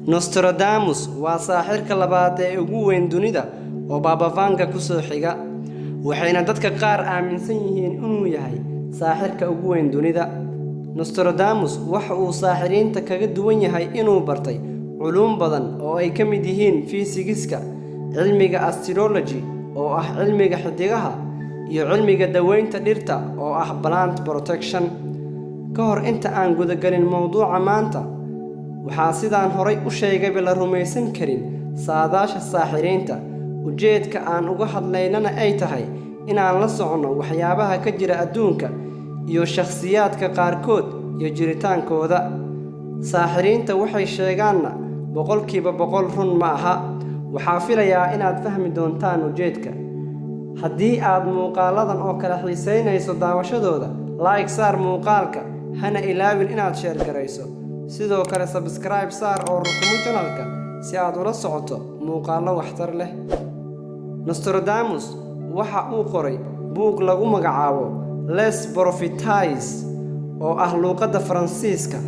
Nostradamus waa saaxirka labaad ee ugu weyn dunida oo Baba Vanga ku soo xiga, waxayna dadka qaar aaminsan yihiin inuu yahay saaxirka ugu weyn dunida. Nostradamus waxa uu saaxiriinta kaga duwan yahay inuu bartay culuum badan oo ay ka mid yihiin fiisigiska, cilmiga astrology oo ah cilmiga xidigaha, iyo cilmiga daweynta dhirta oo ah plant protection. Ka hor inta aan gudagalin mowduuca maanta, waxaa sidaan horay u sheegayba la rumaysan karin saadaasha saaxiriinta. Ujeedka aan uga hadlaynana ay tahay inaan la socono waxyaabaha ka jira adduunka iyo shakhsiyaadka qaarkood iyo jiritaankooda. Saaxiriinta waxay sheegaanna boqolkiiba boqol run ma aha. Waxaa filayaa inaad fahmi doontaan ujeedka. Haddii aad muuqaaladan oo kale xiisaynayso daawashadooda, like saar muuqaalka, hana ilaawin inaad share garayso. Sidoo kale subscribe saar oo rukumo channelka si aad ula socoto muuqaallo waxtar leh. Nostradamus waxa uu qoray buug lagu magacaabo Les Prophètes oo ah luqadda Faransiiska.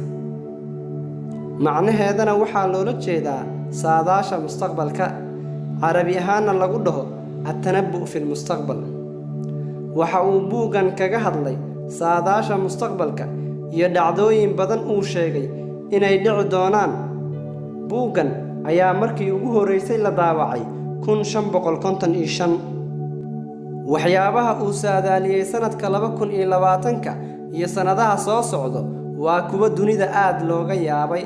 Macnaheedana waxaa loola jeedaa saadaasha mustaqbalka, Carabi ahaanna lagu dhaho at-tanabbu fil mustaqbal. Waxa uu buugan kaga hadlay saadaasha mustaqbalka iyo dhacdooyin badan uu sheegay inay dhici doonaan. Buugan ayaa markii ugu horeysay la daawacay 1555. Waxyaabaha uu saadaaliyay sanadka 2020 iyo sanadaha soo socda waa kuwa dunida aad looga yaabay.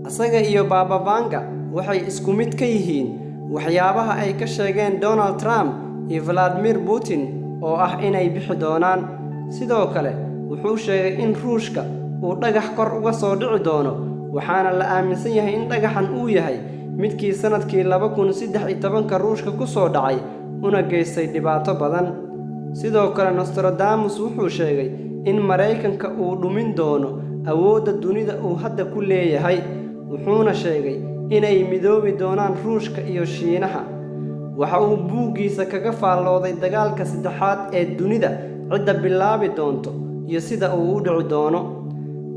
Asaga iyo Baba Vanga waxay isku mid ka yihiin waxyaabaha ay ka sheegeen Donald Trump iyo Vladimir Putin oo ah inay bixi doonaan. Sidoo kale wuxuu sheegay in Ruushka uu dhagax kor uga soo dhici doono, waxaana la aaminsan yahay in dhagaxan uu yahay midkii sanadkii 2013 Ruushka ku soo dhacay una geystay dhibaato badan. Sidoo kale Nostradamus wuxuu sheegay in Mareykanka uu dhumin doono awoodda dunida uu hadda ku leeyahay, wuxuuna sheegay inay midoobi doonaan Ruushka iyo Shiinaha. Waxa uu buuggiisa kaga faallooday dagaalka saddexaad ee dunida cidda bilaabi doonto iyo sida uu u dhici doono.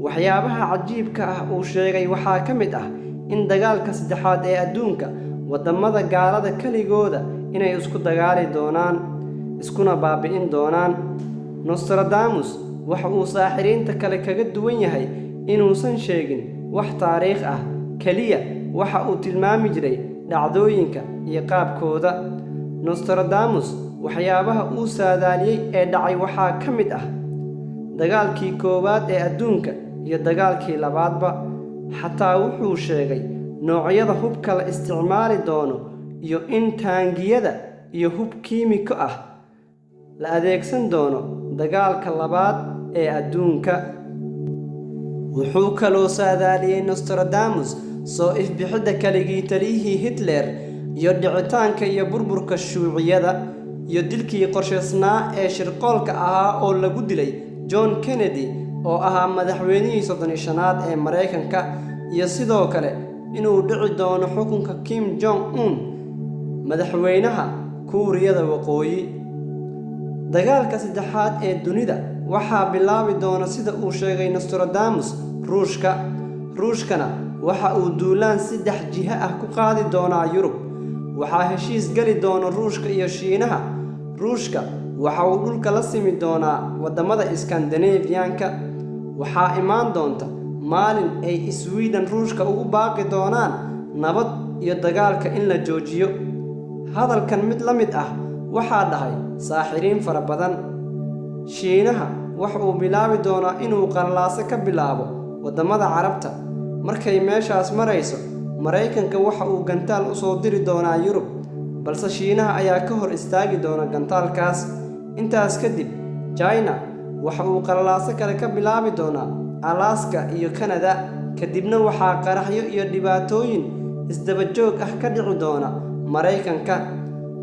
Waxyaabaha cajiibka ah uu sheegay waxaa ka mid ah in dagaalka saddexaad ee adduunka wadamada gaalada kaligooda inay isku dagaali doonaan, iskuna baabi'in doonaan. Nostradamus waxa uu saaxiriinta kale kaga duwan yahay inuusan sheegin wax taariikh ah, kaliya waxa uu tilmaami jiray dhacdooyinka iyo qaabkooda. Nostradamus waxyaabaha uu saadaaliyay ee dhacay waxaa ka mid ah dagaalkii koowaad ee adduunka iyo dagaalkii labaadba. Xataa wuxuu sheegay noocyada hubka la isticmaali doono iyo in taangiyada iyo hub kiimiko ah la adeegsan doono dagaalka labaad ee adduunka. Wuxuu kaloo saadaaliyay Nostradamus soo ifbixidda kaligii taliyihii Hitler iyo dhicitaanka iyo burburka Shuuciyada iyo dilkii qorshaysnaa ee shirqoolka ahaa oo lagu dilay John Kennedy oo ahaa madaxweynihii 35aad ee Mareykanka, iyo sidoo kale inuu dhici doono xukunka Kim Jong-un, madaxweynaha Kuuriyada Waqooyi. Dagaalka saddexaad ee dunida waxaa bilaabi doona sida uu sheegay Nostradamus Ruushkana waxa uu duulaan 3 jiha ah ku qaadi doonaa Yurub. Waxaa heshiis gali doona Ruushka iyo Shiinaha. Ruushka waxa uu dhulka la simi doonaa wadamada Scandinavian-ka. Waxaa imaan doonta maalin ay Sweden Ruushka ugu baaqi doonaan nabad iyo dagaalka in la joojiyo. Hadalkan mid la mid ah waxaa dhahay saaxiriin fara badan. Shiinaha waxa uu bilaabi doonaa inuu qallaaso ka bilaabo wadamada Carabta. Markay meeshaas marayso, Mareykanka waxa uu gantaal u soo diri doonaa Yurub, balse Shiinaha ayaa ka hor istaagi doona gantaalkaas. Intaas kadib, China waxa uu qallaaso kale ka bilaabi doonaa Alaska iyo Canada. Kadibna waxaa qaraxyo iyo dhibaatooyin isdaba joog ah ka dhici doona Mareykanka.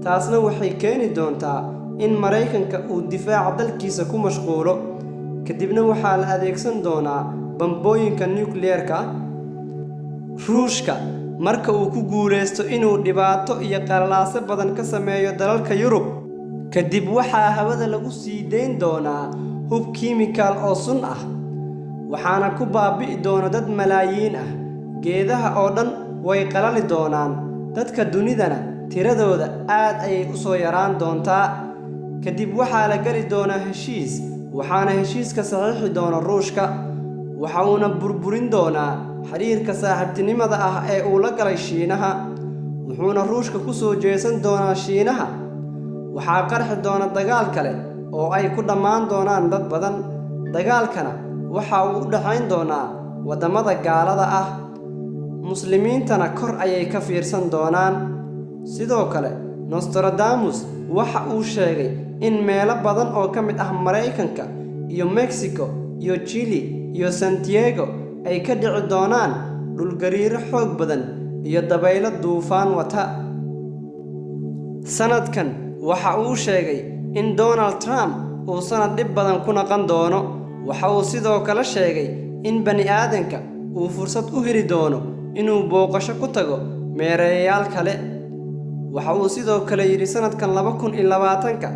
Taasna waxay keeni doontaa in Mareykanka uu difaaca dalkiisa ku mashquulo. Kadibna waxaa la adeegsan doonaa bambooyinka nuclear-ka. Ruushka marka uu ku guuleysto inuu dhibaato iyo qallaaso badan ka sameeyo dalalka Yurub, kadib waxaa hawada lagu sii deyn doonaa hub kiimikaal oo sun ah, waxaana ku baabi'i doona dad malaayiin ah. geedaha oo dhan way qalali doonaan dadka dunidana tiradooda aad ayay u soo yaraan doontaa kadib waxaa la geli doonaa heshiis waxaana heshiiska saxiixi doona Ruushka waxa uuna burburin doonaa xiriirka saaxiibtinimada ah ee uu la galay Shiinaha wuxuuna Ruushka ku soo jeesan doonaa Shiinaha waxaa qarxi doona dagaal kale oo ay ku dhammaan doonaan dad badan dagaalkana waxa uu u dhaxayn doonaa wadamada gaalada ah muslimiintana kor ayay ka fiirsan doonaan sidoo kale Nostradamus waxa uu sheegay in meelo badan oo ka mid ah Mareykanka iyo Mexico iyo Chile iyo Santiago ay ka dhici doonaan dhul gariiro xoog badan iyo dabaylo duufaan wata sanadkan waxa uu sheegay in Donald Trump uu sanad dhib badan ku naqan doono waxa uu sidoo kale sheegay in bani aadanka uu fursad u heli doono inuu booqasho ku tago meereeyaal kale waxa uu sidoo kale yiri sanadkan 2020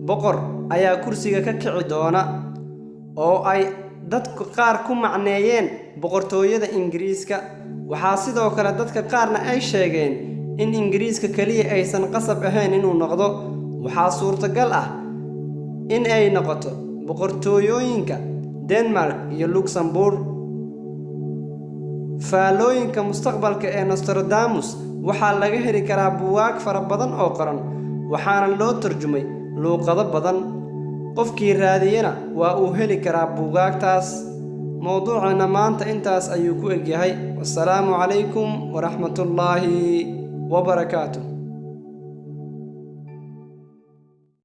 boqor ayaa kursiga ka kici doona oo ay dadku qaar ku macneeyeen boqortooyada Ingiriiska waxa sidoo kale dadka qaarna ay sheegeen in Ingiriiska kaliya aysan qasab ahayn inuu noqdo waxa suurtagal ah in ay noqoto boqortooyooyinka Denmark iyo Luxembourg faalooyinka mustaqbalka ee Nostradamus waxaa laga heli karaa buugaag fara badan oo qoran waxaana loo tarjumay luqado badan qofkii raadiyana waa uu heli karaa buugaagtaas mowduucana maanta intaas ayuu ku egyahay wassalaamu calaykum waraxmatullaahi wabarakaatuh